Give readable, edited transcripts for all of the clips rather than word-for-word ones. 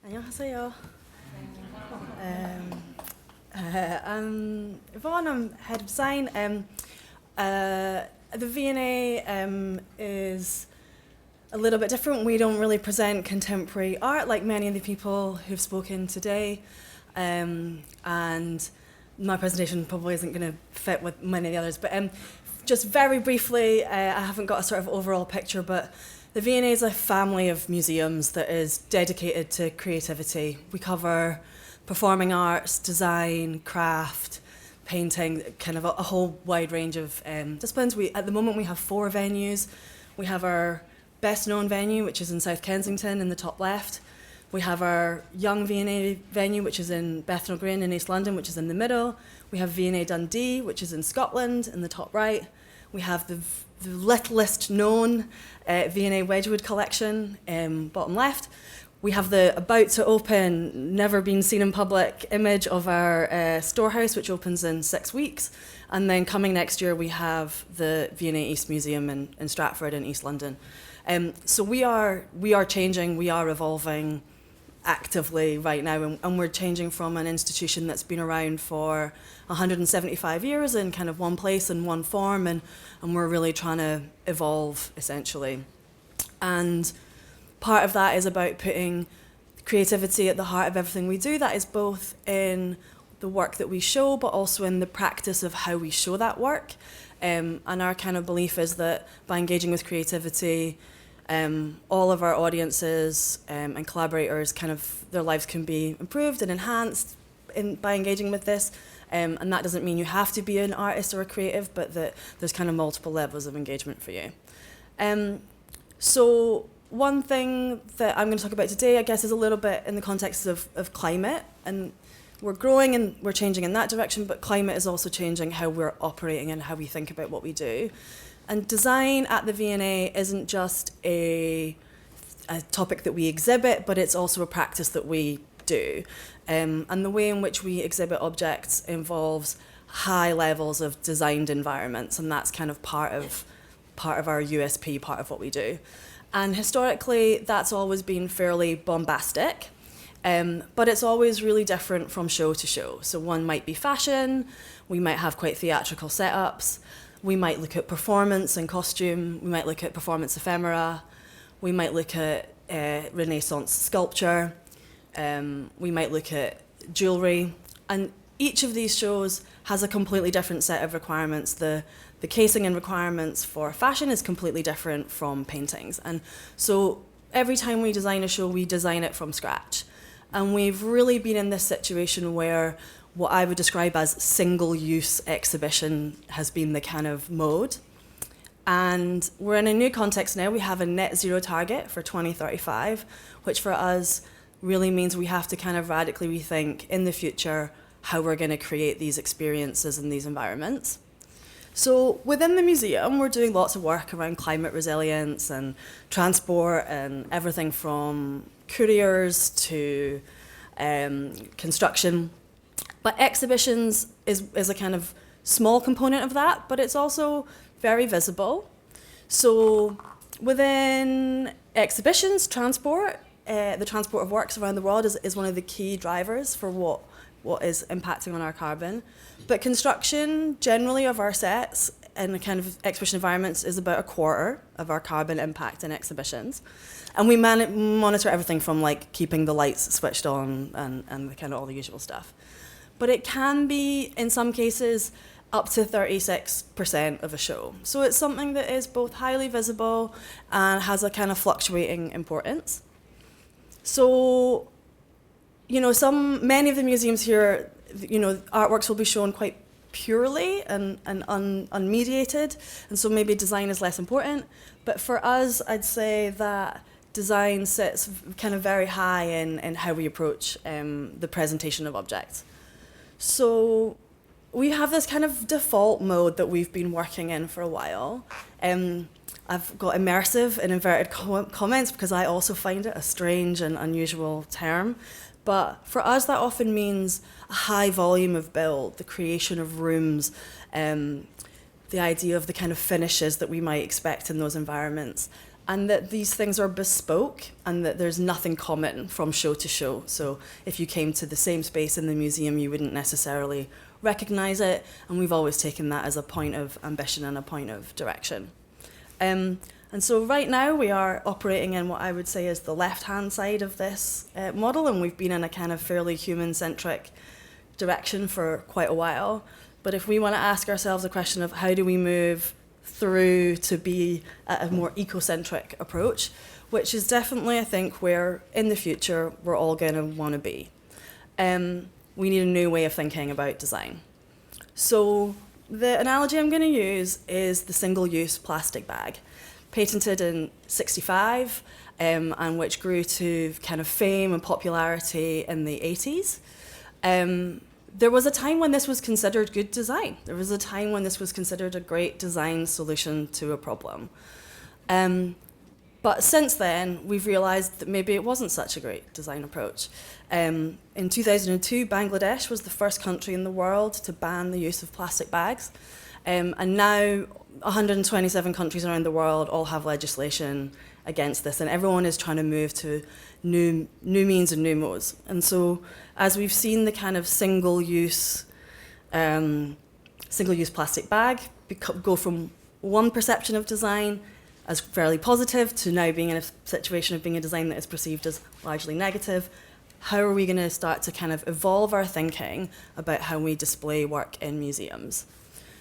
안녕하세요. I'm Yvonne, I'm head of design. The V&A is a little bit different. We don't really present contemporary art like many of the people who've spoken today. And my presentation probably isn't going to fit with many of the others. But just very briefly, I haven't got a sort of overall picture, but the V&A is a family of museums that is dedicated to creativity. We cover performing arts, design, craft, painting, kind of a whole wide range of disciplines. At the moment we have 4 venues. We have our best known venue, which is in South Kensington in the top left. We have our young V&A venue, which is in Bethnal Green in East London, which is in the middle. We have V&A Dundee, which is in Scotland in the top right. We have the littlest known V&A Wedgwood collection, bottom left. We have the about to open, never been seen in public image of our storehouse, which opens in 6 weeks. And then coming next year, we have the V&A East Museum in Stratford in East London. So we are changing, we are evolving actively right now, and we're changing from an institution that's been around for 175 years in kind of one place and one form, and we're really trying to evolve essentially. And part of that is about putting creativity at the heart of everything we do. That is both in the work that we show, but also in the practice of how we show that work. And our kind of belief is that by engaging with creativity, all of our audiences and collaborators, kind of their lives can be improved and enhanced by engaging with this. And that doesn't mean you have to be an artist or a creative, but that there's kind of multiple levels of engagement for you. So one thing that I'm going to talk about today, I guess, is a little bit in the context of climate. And we're growing and we're changing in that direction, but climate is also changing how we're operating and how we think about what we do. And design at the V&A isn't just a topic that we exhibit, but it's also a practice that we do. And the way in which we exhibit objects involves high levels of designed environments, and that's kind of part of our USP, part of what we do. And historically, that's always been fairly bombastic, but it's always really different from show to show. So one might be fashion, we might have quite theatrical setups, we might look at performance and costume, we might look at performance ephemera, we might look at Renaissance sculpture, we might look at jewellery, and each of these shows has a completely different set of requirements. The casing and requirements for fashion is completely different from paintings. And so every time we design a show, we design it from scratch. And we've really been in this situation where what I would describe as single-use exhibition has been the kind of mode. And we're in a new context now. We have a net zero target for 2035, which for us really means we have to kind of radically rethink in the future how we're going to create these experiences in these environments. So within the museum, we're doing lots of work around climate resilience and transport and everything from couriers to construction. But exhibitions is a kind of small component of that, but it's also very visible. So within exhibitions, transport, the transport of works around the world is one of the key drivers for what is impacting on our carbon. But construction, generally, of our sets and the kind of exhibition environments is about a quarter of our carbon impact in exhibitions. And we monitor everything from like keeping the lights switched on and the kind of all the usual stuff. But it can be, in some cases, up to 36% of a show. So it's something that is both highly visible and has a kind of fluctuating importance. So, many of the museums here, artworks will be shown quite purely and unmediated, and so maybe design is less important. But for us, I'd say that design sits kind of very high in how we approach the presentation of objects. So we have this kind of default mode that we've been working in for a while. I've got immersive in inverted comments because I also find it a strange and unusual term. But for us, that often means a high volume of build, the creation of rooms, the idea of the kind of finishes that we might expect in those environments, and that these things are bespoke and that there's nothing common from show to show. So if you came to the same space in the museum, you wouldn't necessarily recognize it, and we've always taken that as a point of ambition and a point of direction. And so right now we are operating in what I would say is the left-hand side of this model, and we've been in a kind of fairly human-centric direction for quite a while. But if we want to ask ourselves a question of how do we move through to be a more ecocentric approach, which is definitely, I think, where in the future we're all going to want to be. We need a new way of thinking about design. So the analogy I'm going to use is the single-use plastic bag, patented in '65, and which grew to kind of fame and popularity in the '80s. There was a time when this was considered good design. There was a time when this was considered a great design solution to a problem. But since then, we've realized that maybe it wasn't such a great design approach. In 2002, Bangladesh was the first country in the world to ban the use of plastic bags. And now 127 countries around the world all have legislation against this, and everyone is trying to move to new means and new modes. And so as we've seen the kind of single-use plastic bag go from one perception of design as fairly positive to now being in a situation of being a design that is perceived as largely negative, how are we going to start to kind of evolve our thinking about how we display work in museums?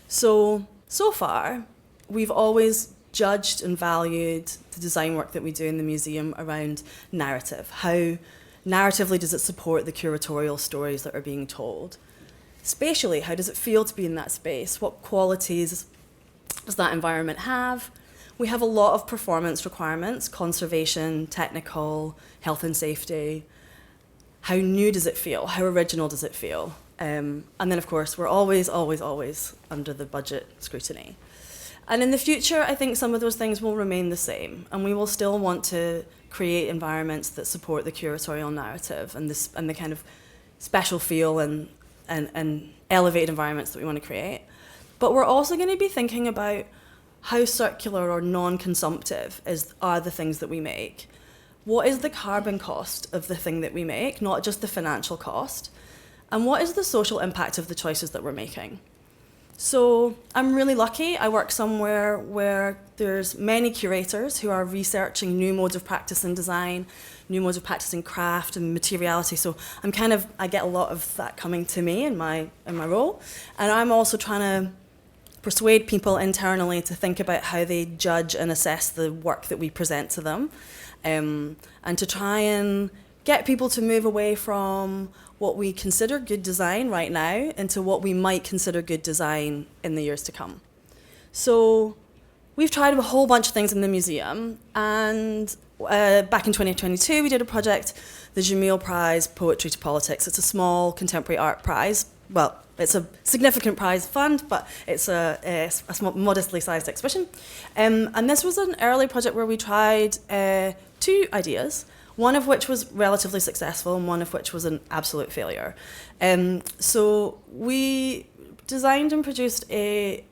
So far, we've always judged and valued the design work that we do in the museum around narrative. How narratively does it support the curatorial stories that are being told? Spatially, how does it feel to be in that space? What qualities does that environment have? We have a lot of performance requirements: conservation, technical, health and safety. How new does it feel? How original does it feel? And then, of course, we're always under the budget scrutiny. And in the future, I think some of those things will remain the same, and we will still want to create environments that support the curatorial narrative and the kind of special feel and elevated environments that we want to create. But we're also going to be thinking about how circular or non-consumptive are the things that we make. What is the carbon cost of the thing that we make, not just the financial cost? And what is the social impact of the choices that we're making? So I'm really lucky. I work somewhere where there's many curators who are researching new modes of practice in design, new modes of practice in craft and materiality. So I get a lot of that coming to me in my role. And I'm also trying to persuade people internally to think about how they judge and assess the work that we present to them, and to try and get people to move away from what we consider good design right now into what we might consider good design in the years to come. So we've tried a whole bunch of things in the museum, and back in 2022 we did a project, the Jamil Prize Poetry to Politics. It's a small contemporary art prize. Well, it's a significant prize fund, but it's a small, modestly sized exhibition. And this was an early project where we tried 2 ideas, one of which was relatively successful and one of which was an absolute failure. So we designed and produced a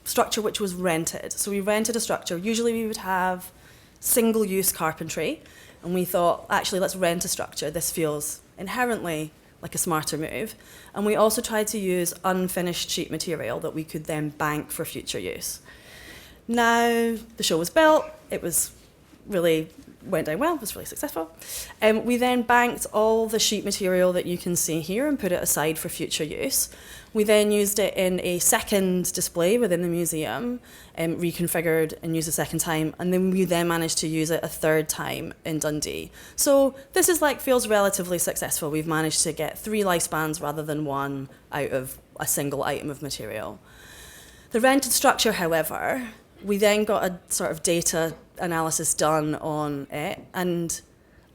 structure which was rented. So we rented a structure. Usually we would have single-use carpentry, and we thought, actually, let's rent a structure. This feels inherently like a smarter move. And we also tried to use unfinished sheet material that we could then bank for future use. Now, the show was built. It went down well, was really successful. We then banked all the sheet material that you can see here and put it aside for future use. We then used it in a second display within the museum, reconfigured and used a second time, and then we managed to use it a third time in Dundee. So this feels relatively successful. We've managed to get 3 lifespans rather than 1 out of a single item of material. The rented structure, however, we then got a sort of data analysis done on it, and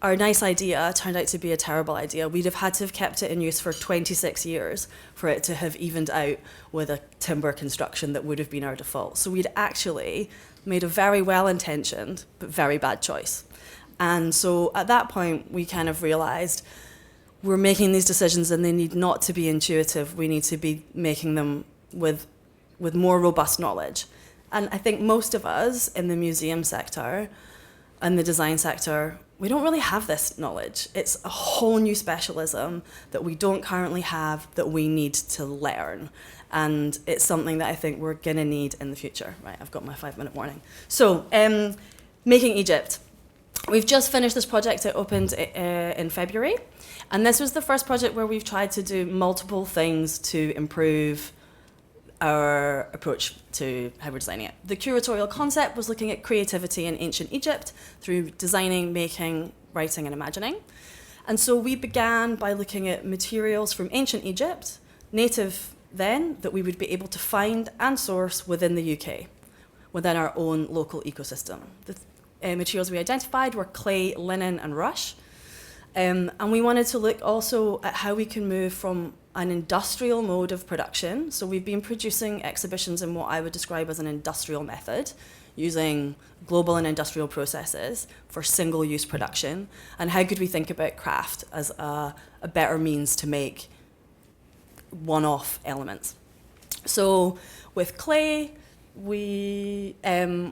our nice idea turned out to be a terrible idea. We'd have had to have kept it in use for 26 years for it to have evened out with a timber construction that would have been our default. So we'd actually made a very well-intentioned but very bad choice. And so at that point, we kind of realized we're making these decisions and they need not to be intuitive. We need to be making them with more robust knowledge. And I think most of us in the museum sector and the design sector, we don't really have this knowledge. It's a whole new specialism that we don't currently have that we need to learn. And it's something that I think we're going to need in the future. Right, I've got my 5-minute warning. So, Making Egypt. We've just finished this project. It opened in February. And this was the first project where we've tried to do multiple things to improve our approach to how we're designing it. The curatorial concept was looking at creativity in ancient Egypt through designing, making, writing, and imagining. And so we began by looking at materials from ancient Egypt, native then, that we would be able to find and source within the UK, within our own local ecosystem. The materials we identified were clay, linen, and rush. And we wanted to look also at how we can move from an industrial mode of production. So we've been producing exhibitions in what I would describe as an industrial method, using global and industrial processes for single-use production. And how could we think about craft as a better means to make one-off elements? So with clay, we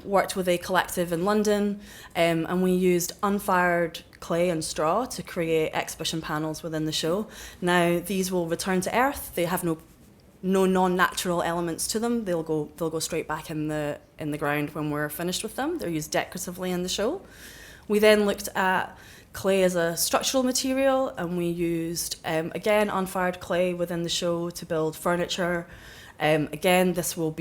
worked with a collective in London, and we used unfired clay and straw to create exhibition panels within the show. Now these will return to earth. They have no non-natural elements to them. They'll go straight back in the ground when we're finished with them. They're used decoratively in the show. We then looked at clay as a structural material, and we used again unfired clay within the show to build furniture. Again, this will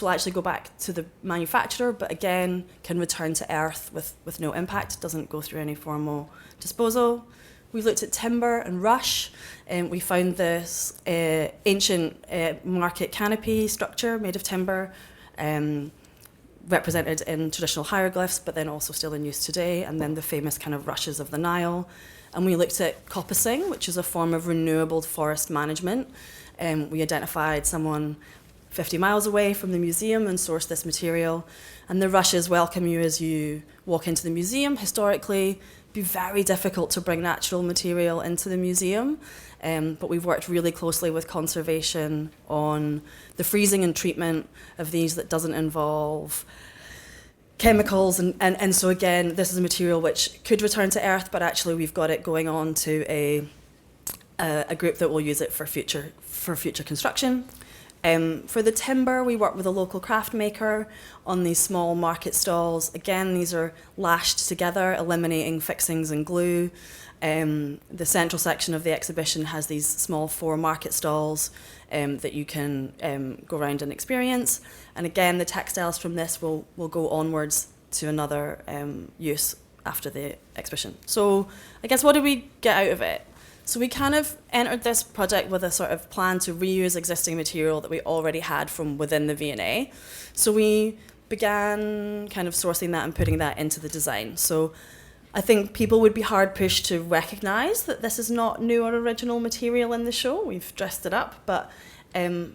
actually go back to the manufacturer, but again can return to earth with no impact. It doesn't go through any formal disposal. We looked at timber and rush, and we found this ancient market canopy structure made of timber, represented in traditional hieroglyphs, but then also still in use today, and then the famous kind of rushes of the Nile. And we looked at coppicing, which is a form of renewable forest management. We identified someone 50 miles away from the museum and sourced this material. And the rushes welcome you as you walk into the museum. Historically, it'd be very difficult to bring natural material into the museum. But we've worked really closely with conservation on the freezing and treatment of these that doesn't involve chemicals. And so again, this is a material which could return to earth, but actually we've got it going on to a group that will use it for future construction. For the timber, we work with a local craft maker on these small market stalls. Again, these are lashed together, eliminating fixings and glue. The central section of the exhibition has these small 4 market stalls that you can go around and experience. And again, the textiles from this will go onwards to another use after the exhibition. So I guess what did we get out of it? So we kind of entered this project with a sort of plan to reuse existing material that we already had from within the V&A. So we began kind of sourcing that and putting that into the design. So I think people would be hard pushed to recognise that this is not new or original material in the show. We've dressed it up, but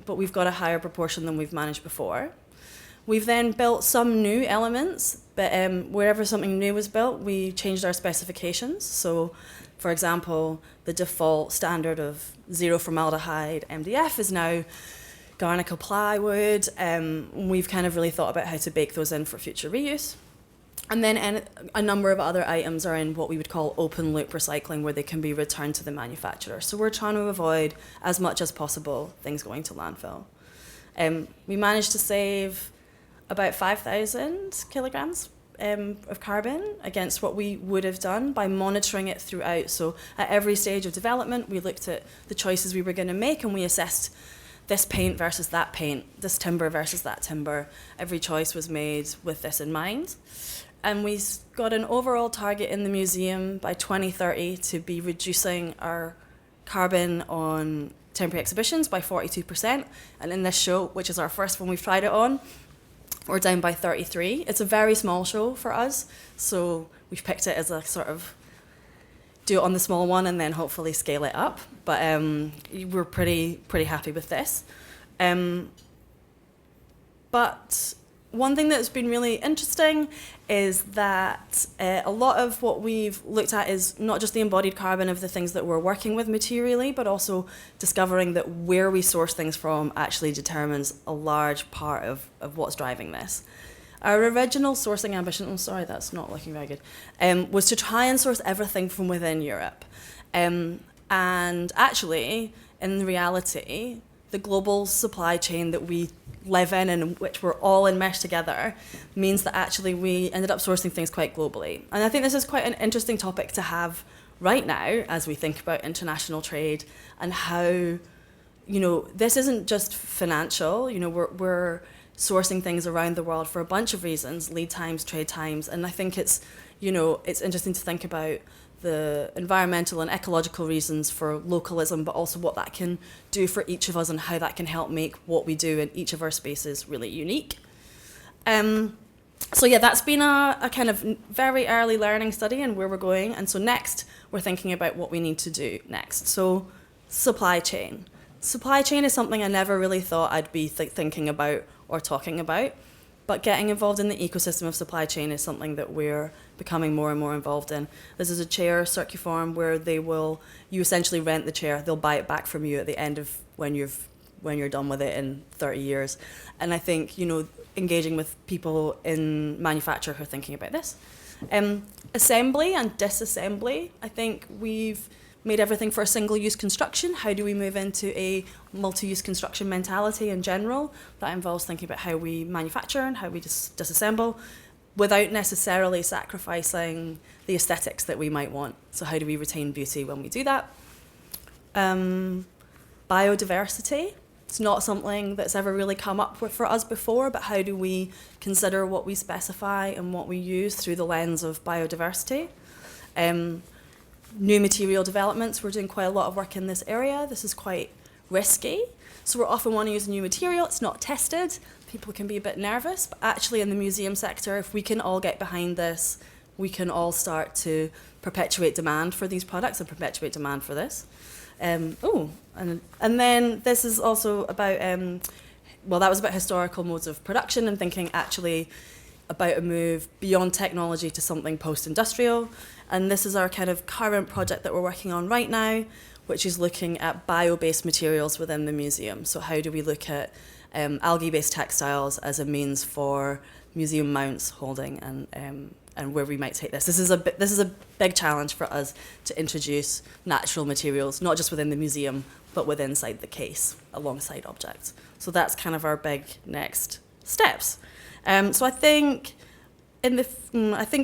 we've got a higher proportion than we've managed before. We've then built some new elements, but wherever something new was built, we changed our specifications. So, for example, the default standard of 0 formaldehyde MDF is now Garnacle plywood. We've kind of really thought about how to bake those in for future reuse. And then a number of other items are in what we would call open loop recycling, where they can be returned to the manufacturer. So we're trying to avoid, as much as possible, things going to landfill. We managed to save about 5,000 kilograms of carbon against what we would have done by monitoring it throughout. So at every stage of development, we looked at the choices we were going to make, and we assessed this paint versus that paint, this timber versus that timber. Every choice was made with this in mind. And we got an overall target in the museum by 2030 to be reducing our carbon on temporary exhibitions by 42%. And in this show, which is our first one we've tried it on, we're down by 33. It's a very small show for us, so we've picked it as a sort of do it on the small one and then hopefully scale it up. But we're pretty happy with this. But one thing that's been really interesting is that a lot of what we've looked at is not just the embodied carbon of the things that we're working with materially, but also discovering that where we source things from actually determines a large part of what's driving this. Our original sourcing ambition, I'm sorry, that's not looking very good, was to try and source everything from within Europe. And actually, in reality, the global supply chain that we live in which we're all enmeshed together means that actually we ended up sourcing things quite globally. And I think this is quite an interesting topic to have right now as we think about international trade and how, this isn't just financial, we're sourcing things around the world for a bunch of reasons, lead times, trade times, and I think it's interesting to think about the environmental and ecological reasons for localism, but also what that can do for each of us and how that can help make what we do in each of our spaces really unique. So yeah, that's been a kind of very early learning study and where we're going. And so next, we're thinking about what we need to do next. So supply chain. Supply chain is something I never really thought I'd be thinking about or talking about. But getting involved in the ecosystem of supply chain is something that we're becoming more and more involved in. This is a chair circuform where you essentially rent the chair, they'll buy it back from you at the end of when you're done with it in 30 years. And I think, engaging with people in manufacture who are thinking about this. Assembly and disassembly, I think we've made everything for a single-use construction. How do we move into a multi-use construction mentality in general? That involves thinking about how we manufacture and how we disassemble without necessarily sacrificing the aesthetics that we might want. So how do we retain beauty when we do that? Biodiversity. It's not something that's ever really come up for us before, but how do we consider what we specify and what we use through the lens of biodiversity? New material developments, we're doing quite a lot of work in this area. This is quite risky. So we're often want to use a new material, it's not tested. People can be a bit nervous, but actually in the museum sector, if we can all get behind this, we can all start to perpetuate demand for these products and perpetuate demand for this. And then this is also about, that was about historical modes of production and thinking actually about a move beyond technology to something post-industrial. And this is our kind of current project that we're working on right now, which is looking at bio-based materials within the museum. So how do we look at algae-based textiles as a means for museum mounts holding and where we might take this. This is a big challenge for us to introduce natural materials, not just within the museum, but within inside the case, alongside objects. So that's kind of our big next steps. So I think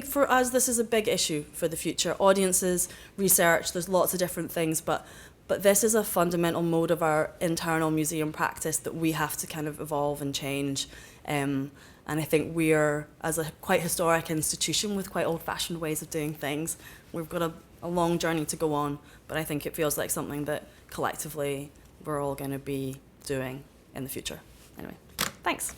for us, this is a big issue for the future. Audiences, research, there's lots of different things, but this is a fundamental mode of our internal museum practice that we have to kind of evolve and change. And I think we're, as a quite historic institution with quite old-fashioned ways of doing things, we've got a long journey to go on, but I think it feels like something that collectively we're all going to be doing in the future. Anyway, thanks.